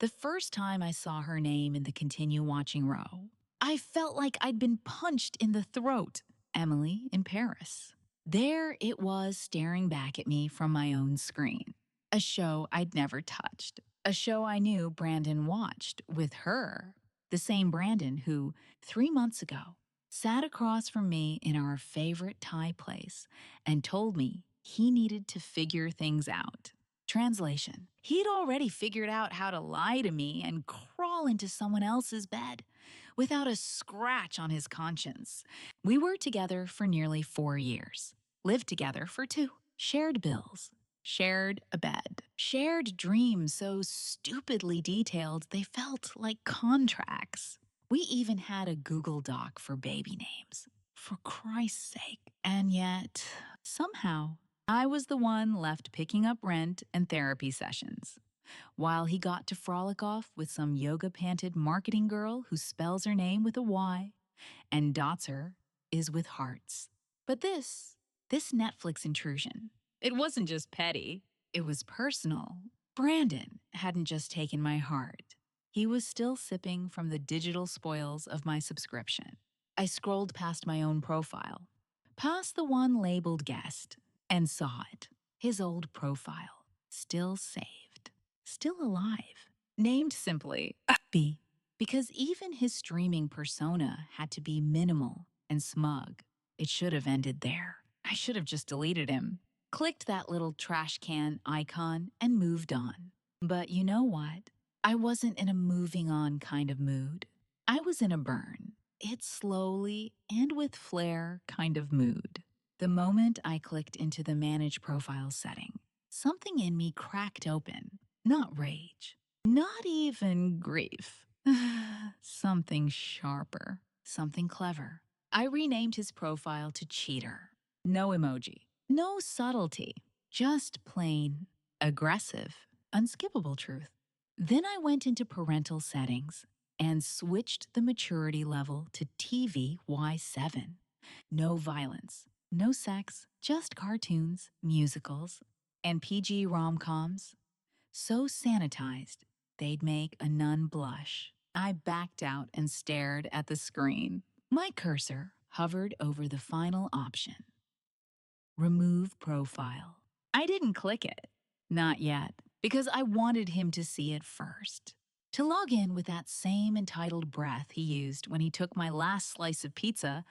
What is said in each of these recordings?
The first time I saw her name in the continue watching row, I felt like I'd been punched in the throat. Emily in Paris. There it was staring back at me from my own screen. A show I'd never touched. A show I knew Brandon watched with her. The same Brandon who, 3 months ago, sat across from me in our favorite Thai place and told me he needed to figure things out. Translation: he'd already figured out how to lie to me and crawl into someone else's bed without a scratch on his conscience. We were together for nearly 4 years, lived together for two, shared bills, shared a bed, shared dreams so stupidly detailed they felt like contracts. We even had a Google Doc for baby names. For Christ's sake. And yet, somehow, I was the one left picking up rent and therapy sessions, while he got to frolic off with some yoga-panted marketing girl who spells her name with a Y and dots her is with hearts. But this Netflix intrusion, it wasn't just petty, it was personal. Brandon hadn't just taken my heart. He was still sipping from the digital spoils of my subscription. I scrolled past my own profile, past the one labeled guest, and saw it. His old profile, still saved, still alive, named simply B. Because even his streaming persona had to be minimal and smug. It should have ended there. I should have just deleted him, clicked that little trash can icon, and moved on. But you know what? I wasn't in a moving on kind of mood. I was in a burn, it slowly and with flair kind of mood. The moment I clicked into the Manage Profile setting, something in me cracked open. Not rage, not even grief. Something sharper, something clever. I renamed his profile to Cheater. No emoji, no subtlety, just plain aggressive, unskippable truth. Then I went into parental settings and switched the maturity level to TV Y7. No violence, no sex, just cartoons, musicals, and PG rom-coms. So sanitized, they'd make a nun blush. I backed out and stared at the screen. My cursor hovered over the final option. Remove profile. I didn't click it. Not yet, because I wanted him to see it first. To log in with that same entitled breath he used when he took my last slice of pizza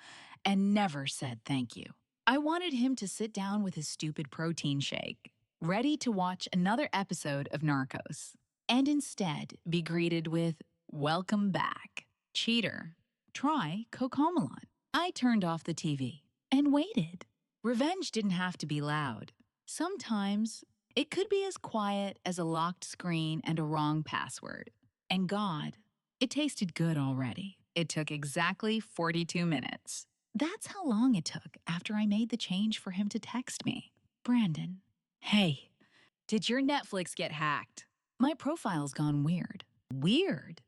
and never said thank you. I wanted him to sit down with his stupid protein shake, ready to watch another episode of Narcos, and instead be greeted with, "Welcome back, cheater. Try Cocomelon." I turned off the TV and waited. Revenge didn't have to be loud. Sometimes it could be as quiet as a locked screen and a wrong password. And God, it tasted good already. It took exactly 42 minutes. That's how long it took after I made the change for him to text me. "Brandon, hey, did your Netflix get hacked? My profile's gone weird." Weird?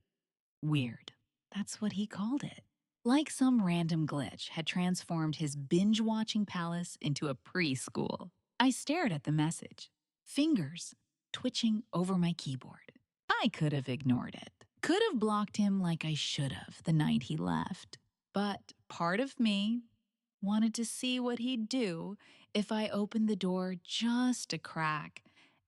Weird. That's what he called it. Like some random glitch had transformed his binge-watching palace into a preschool. I stared at the message, fingers twitching over my keyboard. I could have ignored it. Could have blocked him like I should have the night he left. But part of me wanted to see what he'd do if I opened the door just a crack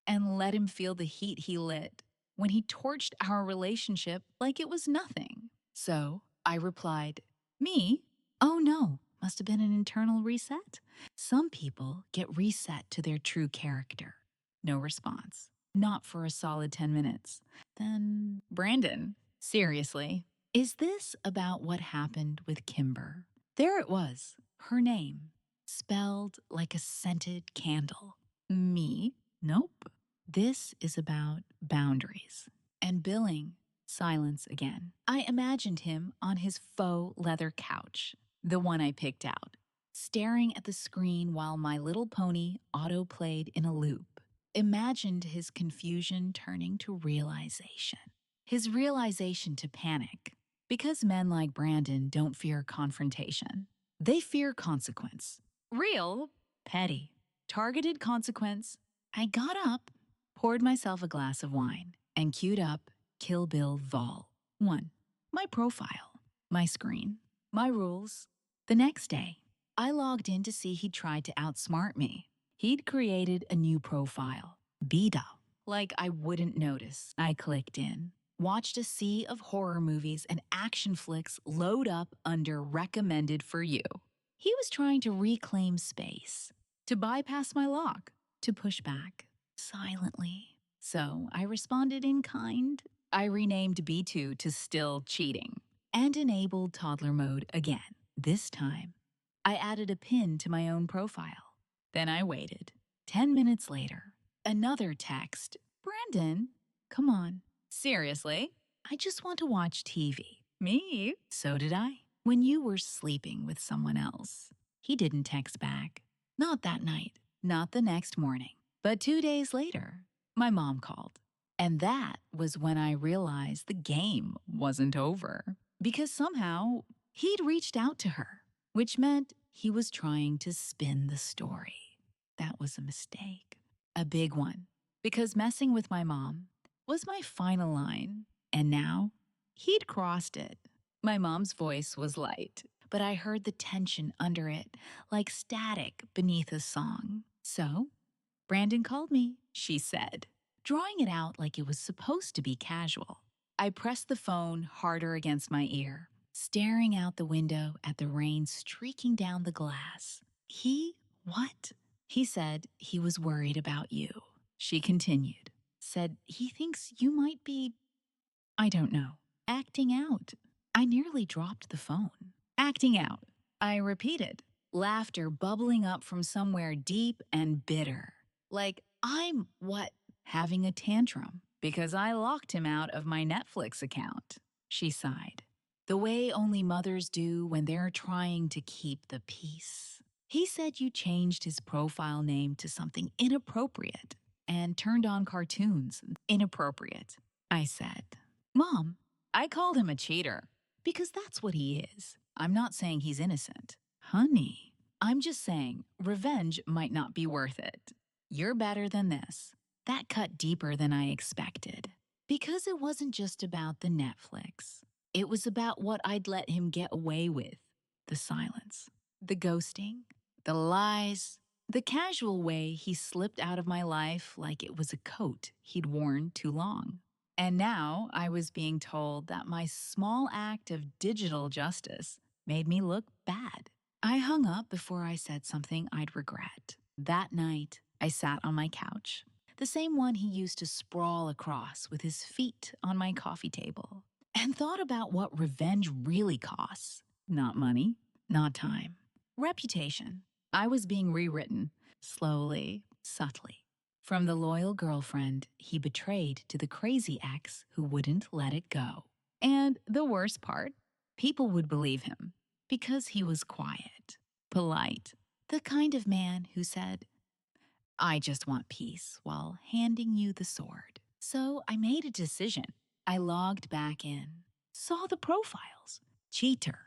and let him feel the heat he lit when he torched our relationship like it was nothing. So I replied, "Me? Oh no, must have been an internal reset." Some people get reset to their true character. No response. Not for a solid 10 minutes. Then, "Brandon, seriously, is this about what happened with Kimber?" There it was, her name, spelled like a scented candle. Me? Nope. This is about boundaries. And billing. Silence again. I imagined him on his faux leather couch, the one I picked out, staring at the screen while My Little Pony auto-played in a loop. Imagined his confusion turning to realization. His realization to panic. Because men like Brandon don't fear confrontation. They fear consequence. Real, petty, targeted consequence. I got up, poured myself a glass of wine, and queued up Kill Bill Vol. 1. My profile. My screen. My rules. The next day, I logged in to see he'd tried to outsmart me. He'd created a new profile. Beta. Like I wouldn't notice. I clicked in, watched a sea of horror movies and action flicks load up under recommended for you. He was trying to reclaim space, to bypass my lock, to push back silently. So I responded in kind. I renamed B2 to Still Cheating and enabled toddler mode again. This time, I added a pin to my own profile. Then I waited. 10 minutes later, another text. Brandon, come on. Seriously? I just want to watch TV. Me? So did I. When you were sleeping with someone else. He didn't text back. Not that night. Not the next morning. But 2 days later, my mom called. And that was when I realized the game wasn't over. Because somehow, he'd reached out to her, which meant he was trying to spin the story. That was a mistake. A big one. Because messing with my mom was my final line. And now, he'd crossed it. My mom's voice was light, but I heard the tension under it, like static beneath a song. So, Brandon called me, she said, drawing it out like it was supposed to be casual. I pressed the phone harder against my ear, staring out the window at the rain streaking down the glass. What? He said he was worried about you. She continued, said he thinks you might be, I don't know, acting out. I nearly dropped the phone. Acting out. I repeated, laughter bubbling up from somewhere deep and bitter. Like I'm, having a tantrum because I locked him out of my Netflix account. She sighed. The way only mothers do when they're trying to keep the peace. He said you changed his profile name to something inappropriate and turned on cartoons. Inappropriate. I said, Mom, I called him a cheater because that's what he is. I'm not saying he's innocent. Honey, I'm just saying revenge might not be worth it. You're better than this. That cut deeper than I expected. Because it wasn't just about the Netflix. It was about what I'd let him get away with. The silence, the ghosting, the lies, the casual way he slipped out of my life like it was a coat he'd worn too long. And now I was being told that my small act of digital justice made me look bad. I hung up before I said something I'd regret. That night, I sat on my couch, the same one he used to sprawl across with his feet on my coffee table, and thought about what revenge really costs. Not money, not time, reputation. I was being rewritten, slowly, subtly. From the loyal girlfriend he betrayed to the crazy ex who wouldn't let it go. And the worst part, people would believe him because he was quiet, polite, the kind of man who said, I just want peace while handing you the sword. So I made a decision. I logged back in, saw the profiles. Cheater,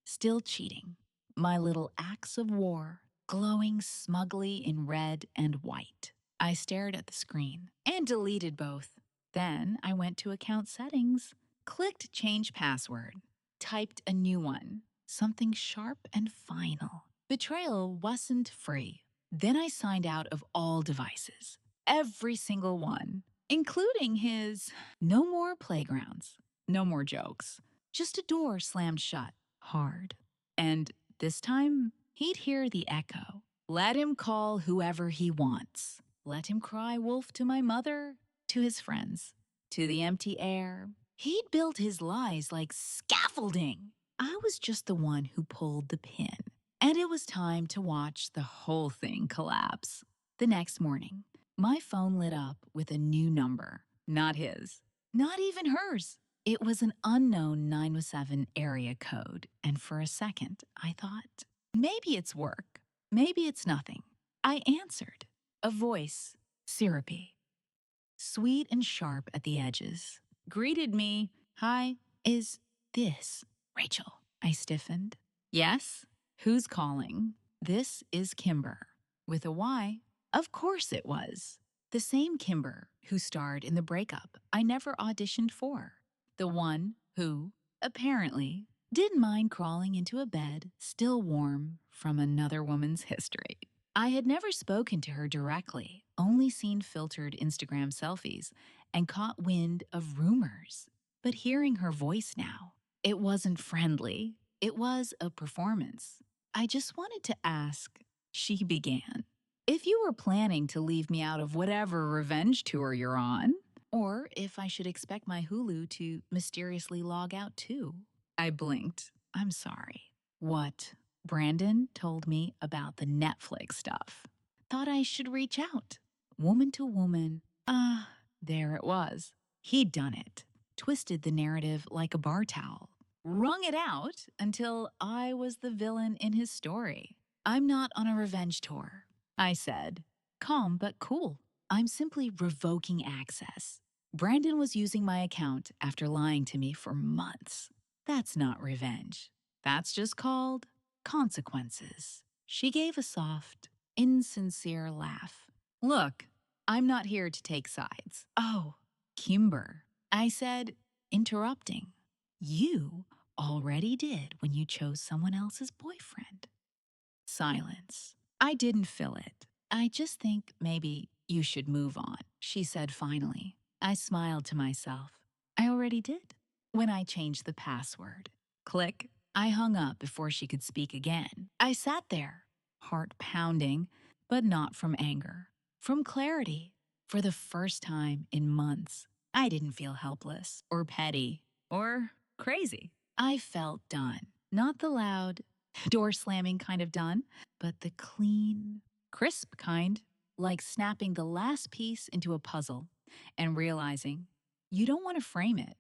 still cheating. My little axe of war, glowing smugly in red and white. I stared at the screen and deleted both. Then I went to account settings, clicked change password, typed a new one, something sharp and final. Betrayal wasn't free. Then I signed out of all devices, every single one, including his. No more playgrounds, no more jokes, just a door slammed shut, hard. And this time, he'd hear the echo. Let him call whoever he wants. Let him cry wolf to my mother, to his friends, to the empty air. He'd built his lies like scaffolding. I was just the one who pulled the pin. And it was time to watch the whole thing collapse. The next morning, my phone lit up with a new number. Not his. Not even hers. It was an unknown 907 area code, and for a second, I thought, maybe it's work. Maybe it's nothing. I answered. A voice, syrupy, sweet and sharp at the edges, greeted me. Hi, is this Rachel? I stiffened. Yes? Who's calling? This is Kimber. With a Y. Of course it was. The same Kimber who starred in the breakup I never auditioned for. The one who, apparently, didn't mind crawling into a bed still warm from another woman's history. I had never spoken to her directly, only seen filtered Instagram selfies and caught wind of rumors. But hearing her voice now, it wasn't friendly. It was a performance. I just wanted to ask, she began, if you were planning to leave me out of whatever revenge tour you're on, or if I should expect my Hulu to mysteriously log out too. I blinked. I'm sorry. What? Brandon told me about the Netflix stuff. Thought I should reach out. Woman to woman. There it was. He'd done it. Twisted the narrative like a bar towel. Wrung it out until I was the villain in his story. I'm not on a revenge tour, I said. Calm but cool. I'm simply revoking access. Brandon was using my account after lying to me for months. That's not revenge. That's just called consequences. She gave a soft, insincere laugh. Look, I'm not here to take sides. Oh, Kimber, I said, interrupting. You already did when you chose someone else's boyfriend. Silence. I didn't fill it. I just think maybe you should move on, she said finally. I smiled to myself. I already did. When I changed the password. Click. I hung up before she could speak again. I sat there, heart pounding, but not from anger. From clarity. For the first time in months, I didn't feel helpless or petty or crazy. I felt done. Not the loud, door slamming kind of done, but the clean, crisp kind, like snapping the last piece into a puzzle and realizing you don't want to frame it.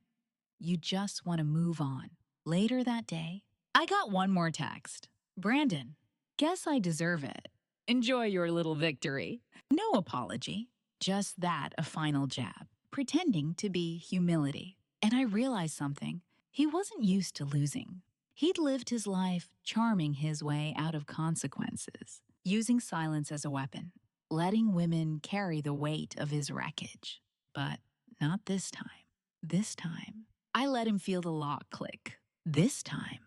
You just want to move on. Later that day, I got one more text. Brandon, guess I deserve it. Enjoy your little victory. No apology, just that a final jab, pretending to be humility. And I realized something. He wasn't used to losing. He'd lived his life charming his way out of consequences, using silence as a weapon, letting women carry the weight of his wreckage. But not this time. This time, I let him feel the lock click. This time,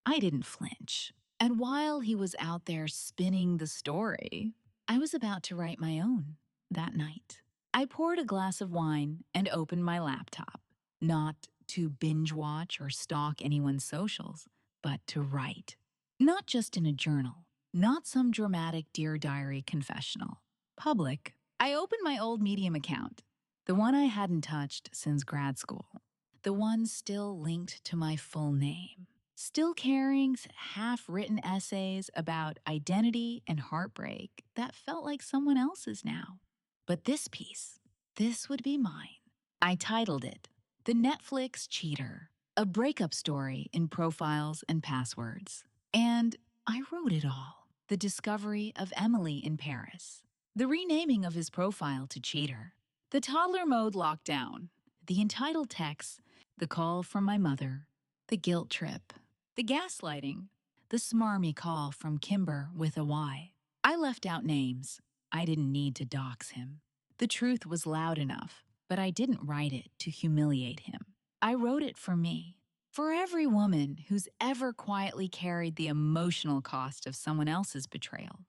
I didn't flinch. And while he was out there spinning the story, I was about to write my own that night. I poured a glass of wine and opened my laptop, not to binge watch or stalk anyone's socials, but to write. Not just in a journal, not some dramatic Dear Diary confessional. Public. I opened my old Medium account, the one I hadn't touched since grad school, the one still linked to my full name, still carrying half-written essays about identity and heartbreak that felt like someone else's now. But this piece, this would be mine. I titled it, The Netflix Cheater, a breakup story in profiles and passwords. And I wrote it all. The discovery of Emily in Paris, the renaming of his profile to Cheater, the toddler mode lockdown, the entitled text, the call from my mother, the guilt trip, the gaslighting, the smarmy call from Kimber with a Y. I left out names. I didn't need to dox him. The truth was loud enough, but I didn't write it to humiliate him. I wrote it for me. For every woman who's ever quietly carried the emotional cost of someone else's betrayal,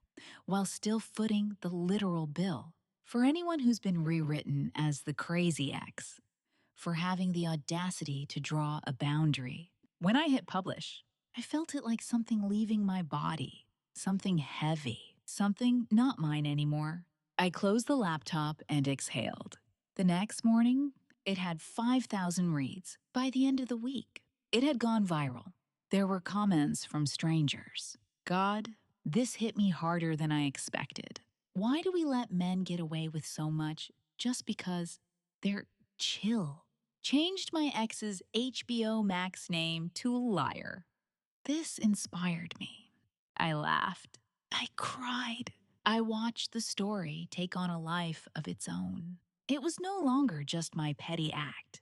while still footing the literal bill. For anyone who's been rewritten as the crazy ex. For having the audacity to draw a boundary. When I hit publish, I felt it like something leaving my body. Something heavy. Something not mine anymore. I closed the laptop and exhaled. The next morning, it had 5,000 reads by the end of the week. It had gone viral. There were comments from strangers. God, this hit me harder than I expected. Why do we let men get away with so much just because they're chill? Changed my ex's HBO Max name to Liar. This inspired me. I laughed. I cried. I watched the story take on a life of its own. It was no longer just my petty act.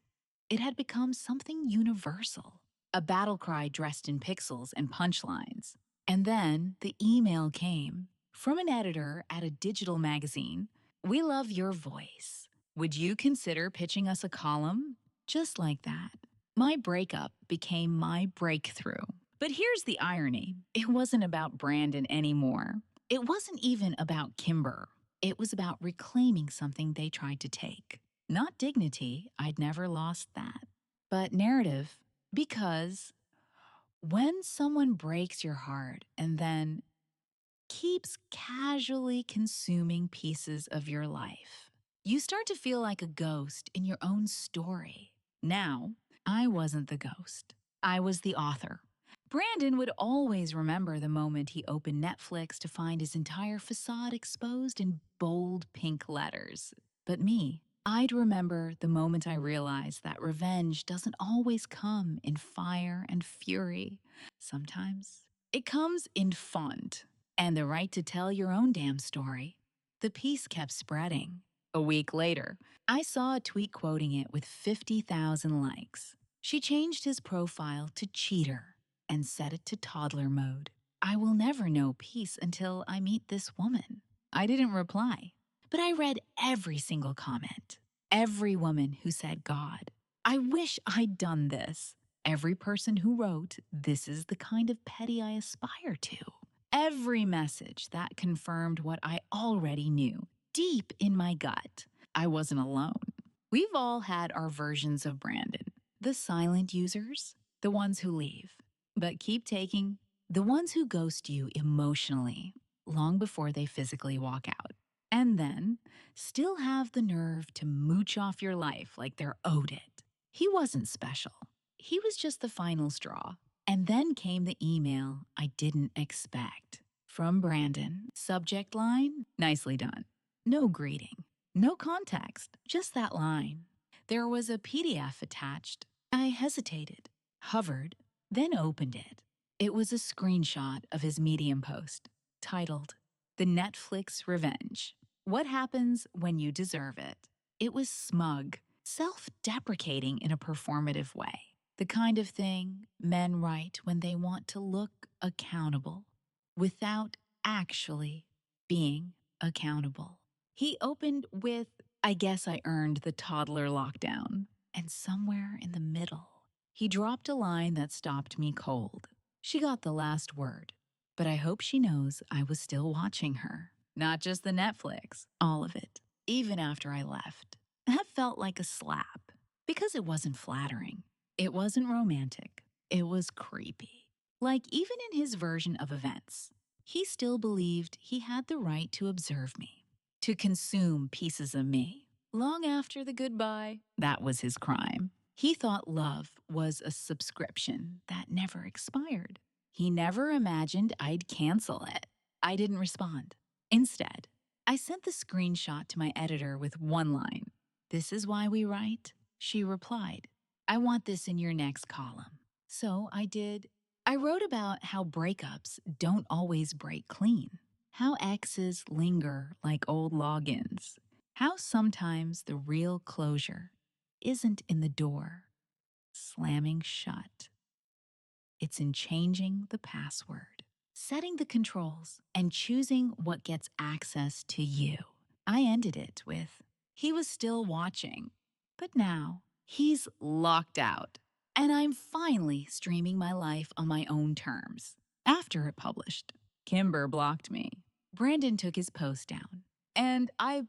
It had become something universal, a battle cry dressed in pixels and punchlines. And then the email came from an editor at a digital magazine We love your voice. Would you consider pitching us a column? Just like that. My breakup became my breakthrough. But here's the irony, it wasn't about Brandon anymore. It wasn't even about Kimber. It was about reclaiming something they tried to take. Not dignity, I'd never lost that. But narrative, because when someone breaks your heart and then keeps casually consuming pieces of your life, you start to feel like a ghost in your own story. Now, I wasn't the ghost, I was the author. Brandon would always remember the moment he opened Netflix to find his entire facade exposed in bold pink letters. But me, I'd remember the moment I realized that revenge doesn't always come in fire and fury. Sometimes it comes in font and the right to tell your own damn story. The piece kept spreading. A week later, I saw a tweet quoting it with 50,000 likes. She changed his profile to cheater and set it to toddler mode. I will never know peace until I meet this woman. I didn't reply, but I read every single comment. Every woman who said God. I wish I'd done this. Every person who wrote, this is the kind of petty I aspire to. Every message that confirmed what I already knew, deep in my gut. I wasn't alone. We've all had our versions of Brandon. The silent users, the ones who leave, but keep taking, the ones who ghost you emotionally long before they physically walk out. And then still have the nerve to mooch off your life like they're owed it. He wasn't special. He was just the final straw. And then came the email I didn't expect. From Brandon, subject line, nicely done. No greeting, no context, just that line. There was a PDF attached. I hesitated, hovered, then opened it. It was a screenshot of his Medium post, titled, The Netflix Revenge. What happens when you deserve it? It was smug, self-deprecating in a performative way. The kind of thing men write when they want to look accountable without actually being accountable. He opened with, I guess I earned the toddler lockdown. And somewhere in the middle, he dropped a line that stopped me cold. She got the last word, but I hope she knows I was still watching her. Not just the Netflix, all of it, even after I left. That felt like a slap, because it wasn't flattering. It wasn't romantic. It was creepy. Like even in his version of events, he still believed he had the right to observe me, to consume pieces of me. Long after the goodbye, that was his crime. He thought love was a subscription that never expired. He never imagined I'd cancel it. I didn't respond. Instead, I sent the screenshot to my editor with one line. This is why we write. She replied, I want this in your next column. So I did. I wrote about how breakups don't always break clean, how exes linger like old logins, how sometimes the real closure isn't in the door slamming shut. It's in changing the password, setting the controls, and choosing what gets access to you. I ended it with, he was still watching, but now he's locked out. And I'm finally streaming my life on my own terms. After it published, Kimber blocked me. Brandon took his post down. And I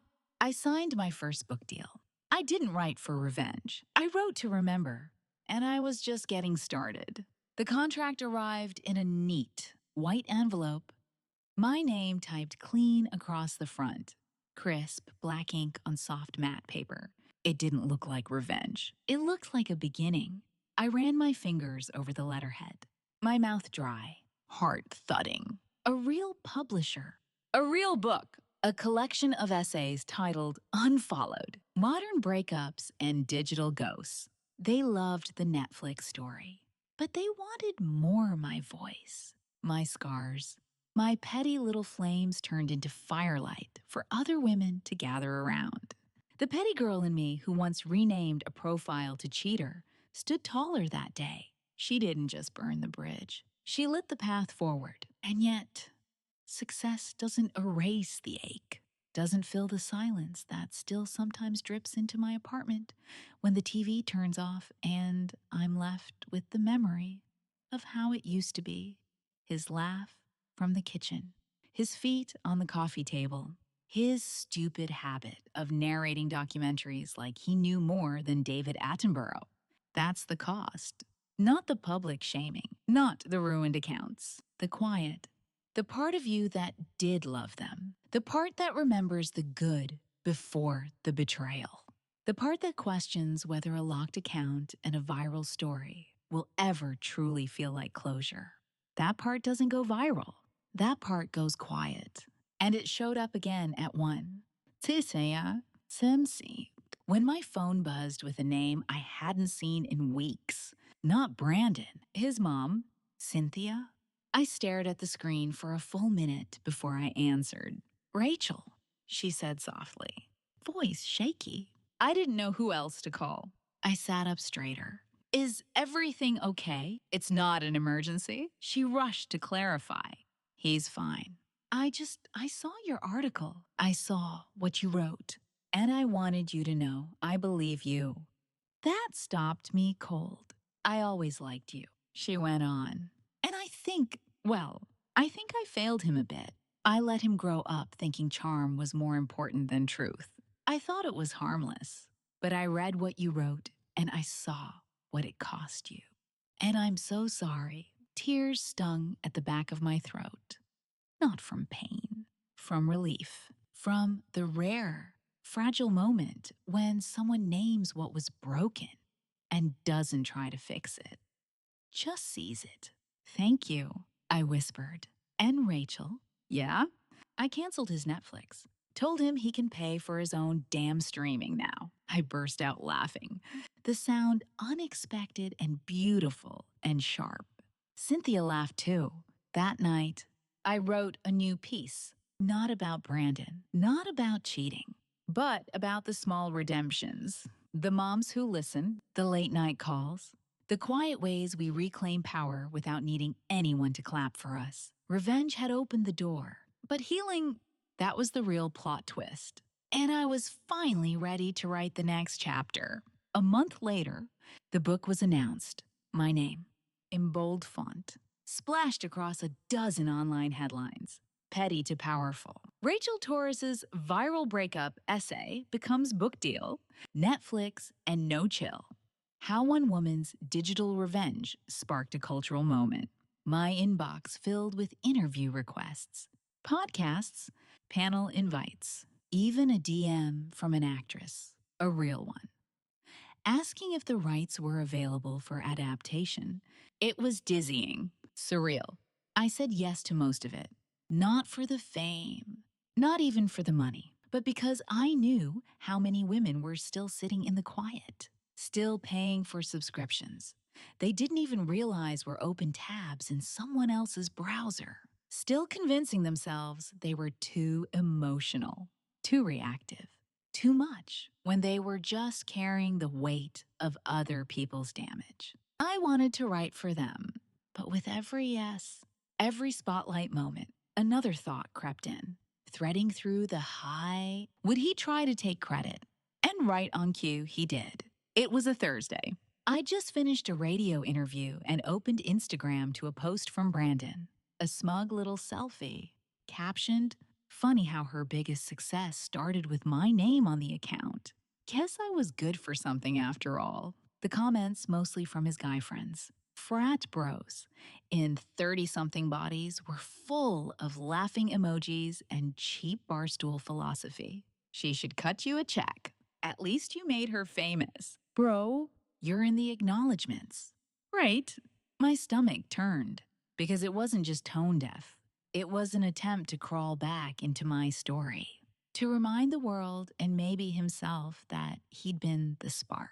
signed my first book deal. I didn't write for revenge. I wrote to remember. And I was just getting started. The contract arrived in a neat, white envelope. My name typed clean across the front. Crisp, black ink on soft matte paper. It didn't look like revenge. It looked like a beginning. I ran my fingers over the letterhead. My mouth dry, heart thudding. A real publisher. A real book. A collection of essays titled Unfollowed, Modern Breakups and Digital Ghosts. They loved the Netflix story, but they wanted more my voice, my scars. My petty little flames turned into firelight for other women to gather around. The petty girl in me who once renamed a profile to cheater stood taller that day. She didn't just burn the bridge. She lit the path forward. And yet, success doesn't erase the ache. doesn't fill the silence that still sometimes drips into my apartment when the TV turns off and I'm left with the memory of how it used to be. His laugh from the kitchen, his feet on the coffee table, his stupid habit of narrating documentaries like he knew more than David Attenborough. That's the cost. Not the public shaming, not the ruined accounts, the quiet, the part of you that did love them, the part that remembers the good before the betrayal, the part that questions whether a locked account and a viral story will ever truly feel like closure. That part doesn't go viral. That part goes quiet. And it showed up again at 1. Tisaya Simsi. When my phone buzzed with a name I hadn't seen in weeks. Not Brandon, his mom, Cynthia. I stared at the screen for a full minute before I answered. Rachel, she said softly, voice shaky. I didn't know who else to call. I sat up straighter. Is everything okay? It's not an emergency. She rushed to clarify. He's fine. I saw your article. I saw what you wrote. And I wanted you to know I believe you. That stopped me cold. I always liked you, she went on. And I think I failed him a bit. I let him grow up thinking charm was more important than truth. I thought it was harmless. But I read what you wrote and I saw what it cost you. And I'm so sorry. Tears stung at the back of my throat. Not from pain, from relief, from the rare, fragile moment when someone names what was broken and doesn't try to fix it, just sees it. Thank you, I whispered. And Rachel? Yeah? I canceled his Netflix. Told him he can pay for his own damn streaming now. I burst out laughing. The sound unexpected and beautiful and sharp. Cynthia laughed too. That night, I wrote a new piece. Not about Brandon, not about cheating, but about the small redemptions. The moms who listen, the late night calls, the quiet ways we reclaim power without needing anyone to clap for us. Revenge had opened the door, but healing, that was the real plot twist. And I was finally ready to write the next chapter. A month later, the book was announced. My name, in bold font, splashed across a dozen online headlines. Petty to powerful. Rachel Torres's viral breakup essay becomes book deal. Netflix and no chill. How one woman's digital revenge sparked a cultural moment. My inbox filled with interview requests, podcasts, panel invites, even a DM from an actress, a real one, asking if the rights were available for adaptation. It was dizzying, surreal. I said yes to most of it. Not for the fame, not even for the money, but because I knew how many women were still sitting in the quiet, still paying for subscriptions. They didn't even realize were open tabs in someone else's browser, still convincing themselves they were too emotional, too reactive, too much when they were just carrying the weight of other people's damage. I wanted to write for them, but with every yes, every spotlight moment, another thought crept in, threading through the high. Would he try to take credit? And right on cue, he did. It was a Thursday. I just finished a radio interview and opened Instagram to a post from Brandon. A smug little selfie, captioned, funny how her biggest success started with my name on the account. Guess I was good for something after all. The comments, mostly from his guy friends. Frat bros in 30-something bodies were full of laughing emojis and cheap barstool philosophy. She should cut you a check. At least you made her famous. Bro, you're in the acknowledgments. Right. My stomach turned because it wasn't just tone deaf. It was an attempt to crawl back into my story, to remind the world and maybe himself that he'd been the spark.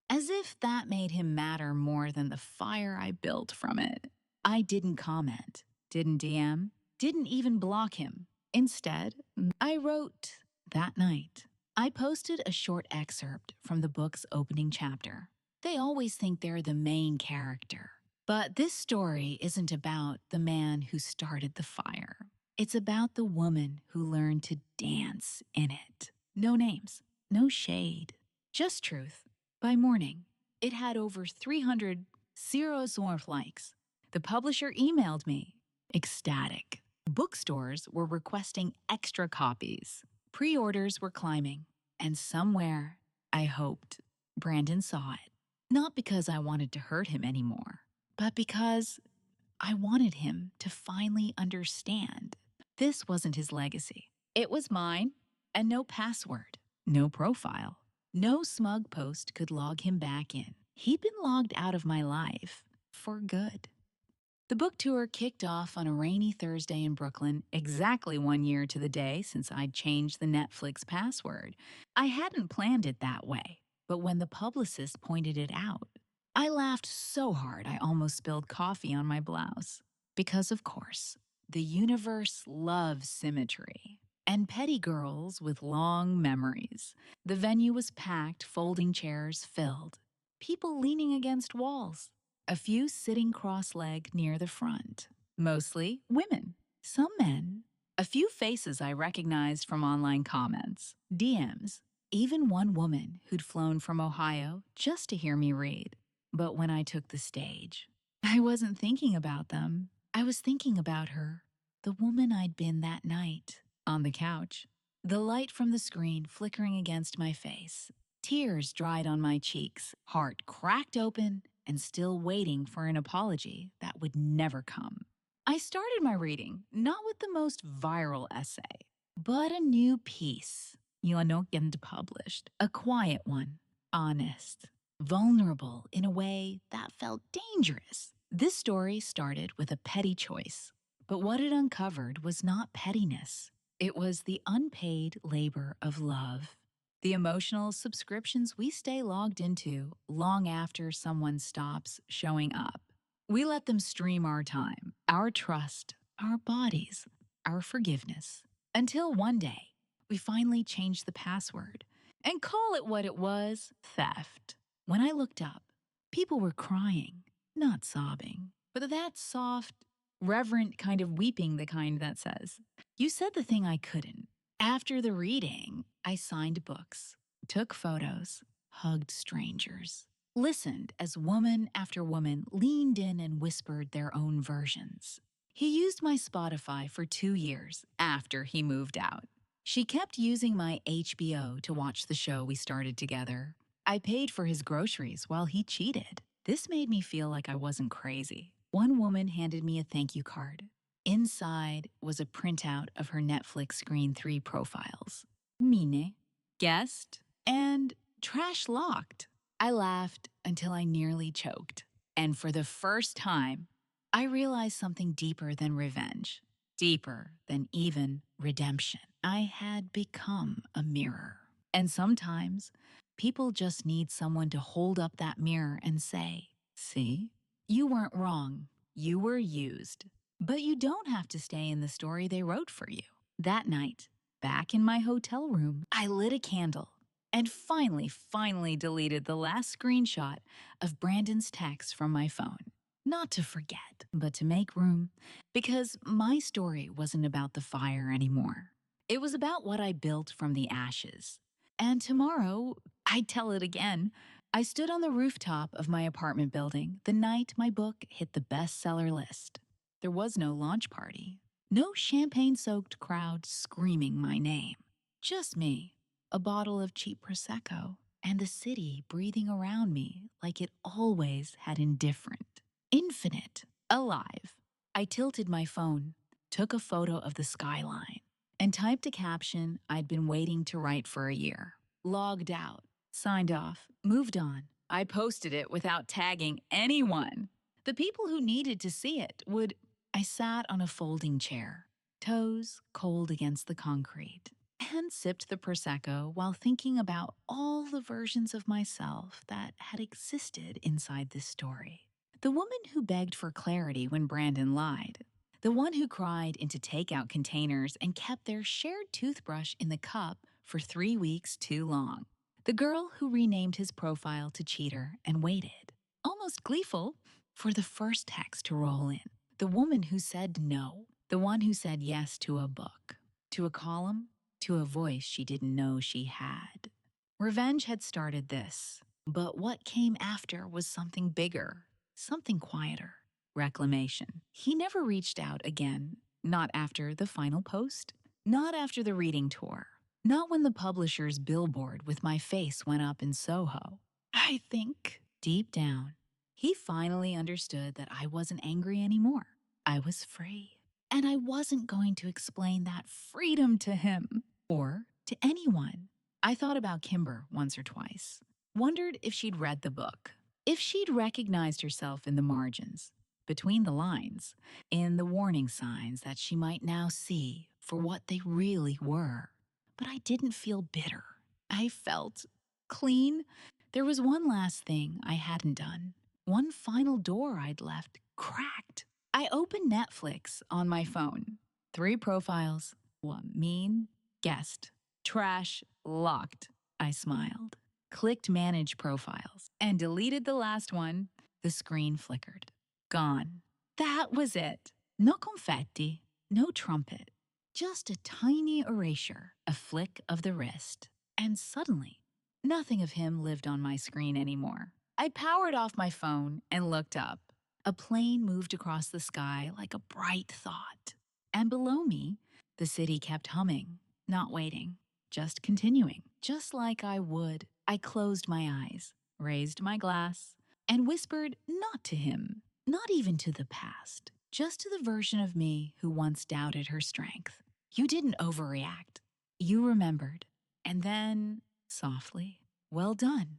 As if that made him matter more than the fire I built from it. I didn't comment, didn't DM, didn't even block him. Instead, I wrote that night. I posted a short excerpt from the book's opening chapter. They always think they're the main character. But this story isn't about the man who started the fire. It's about the woman who learned to dance in it. No names, no shade, just truth. By morning, it had over 300 zeros worth likes. The publisher emailed me, ecstatic. Bookstores were requesting extra copies. Pre orders were climbing. And somewhere, I hoped, Brandon saw it. Not because I wanted to hurt him anymore, but because I wanted him to finally understand. This wasn't his legacy. It was mine, and no password, no profile. No smug post could log him back in. He'd been logged out of my life for good. The book tour kicked off on a rainy Thursday in Brooklyn, exactly 1 year to the day since I'd changed the Netflix password. I hadn't planned it that way, but when the publicist pointed it out, I laughed so hard I almost spilled coffee on my blouse. Because, of course, the universe loves symmetry and petty girls with long memories. The venue was packed, folding chairs filled, people leaning against walls, a few sitting cross-legged near the front. Mostly women, some men, a few faces I recognized from online comments, DMs, even one woman who'd flown from Ohio just to hear me read. But when I took the stage, I wasn't thinking about them. I was thinking about her, the woman I'd been that night, on the couch. The light from the screen flickering against my face. Tears dried on my cheeks, heart cracked open, and still waiting for an apology that would never come. I started my reading not with the most viral essay, but a new piece. You know, getting published. A quiet one, honest, vulnerable in a way that felt dangerous. This story started with a petty choice, but what it uncovered was not pettiness. It was the unpaid labor of love. The emotional subscriptions we stay logged into long after someone stops showing up. We let them stream our time, our trust, our bodies, our forgiveness, until one day we finally change the password and call it what it was: theft. When I looked up, people were crying, not sobbing, but that soft, reverent kind of weeping, the kind that says, "You said the thing I couldn't." After the reading, I signed books, took photos, hugged strangers, listened as woman after woman leaned in and whispered their own versions. He used my Spotify for 2 years after he moved out. She kept using my HBO to watch the show we started together. I paid for his groceries while he cheated. This made me feel like I wasn't crazy. One woman handed me a thank you card. Inside was a printout of her Netflix Screen 3 profiles. Mine, guest, and trash locked. I laughed until I nearly choked. And for the first time, I realized something deeper than revenge, deeper than even redemption. I had become a mirror. And sometimes, people just need someone to hold up that mirror and say, "See, you weren't wrong. You were used. But you don't have to stay in the story they wrote for you." That night, back in my hotel room, I lit a candle and finally deleted the last screenshot of Brandon's text from my phone. Not to forget, but to make room, because my story wasn't about the fire anymore. It was about what I built from the ashes. And tomorrow, I'd tell it again. I stood on the rooftop of my apartment building the night my book hit the bestseller list. There was no launch party, no champagne-soaked crowd screaming my name. Just me, a bottle of cheap Prosecco, and the city breathing around me like it always had indifferent. Infinite, alive. I tilted my phone, took a photo of the skyline, and typed a caption I'd been waiting to write for a year. Logged out, signed off, moved on. I posted it without tagging anyone. The people who needed to see it would. I sat on a folding chair, toes cold against the concrete, and sipped the Prosecco while thinking about all the versions of myself that had existed inside this story. The woman who begged for clarity when Brandon lied. The one who cried into takeout containers and kept their shared toothbrush in the cup for 3 weeks too long. The girl who renamed his profile to cheater and waited, almost gleeful, for the first text to roll in. The woman who said no, The one who said yes to a book, to a column, to a voice she didn't know she had. Revenge had started this, but what came after was something bigger, something quieter. Reclamation. He never reached out again, not after the final post, not after the reading tour, not when the publisher's billboard with my face went up in Soho. I think, deep down, he finally understood that I wasn't angry anymore. I was free. And I wasn't going to explain that freedom to him or to anyone. I thought about Kimber once or twice, wondered if she'd read the book, if she'd recognized herself in the margins, between the lines, in the warning signs that she might now see for what they really were. But I didn't feel bitter. I felt clean. There was one last thing I hadn't done, one final door I'd left cracked. I opened Netflix on my phone. 3 profiles, one mean, guest, trash, locked. I smiled, clicked manage profiles, and deleted the last one. The screen flickered. Gone. That was it. No confetti, no trumpet, just a tiny erasure, a flick of the wrist. And suddenly, nothing of him lived on my screen anymore. I powered off my phone and looked up. A plane moved across the sky like a bright thought. And below me, the city kept humming, not waiting, just continuing, just like I would. I closed my eyes, raised my glass, and whispered not to him, not even to the past, just to the version of me who once doubted her strength. You didn't overreact. You remembered. And then, softly, well done.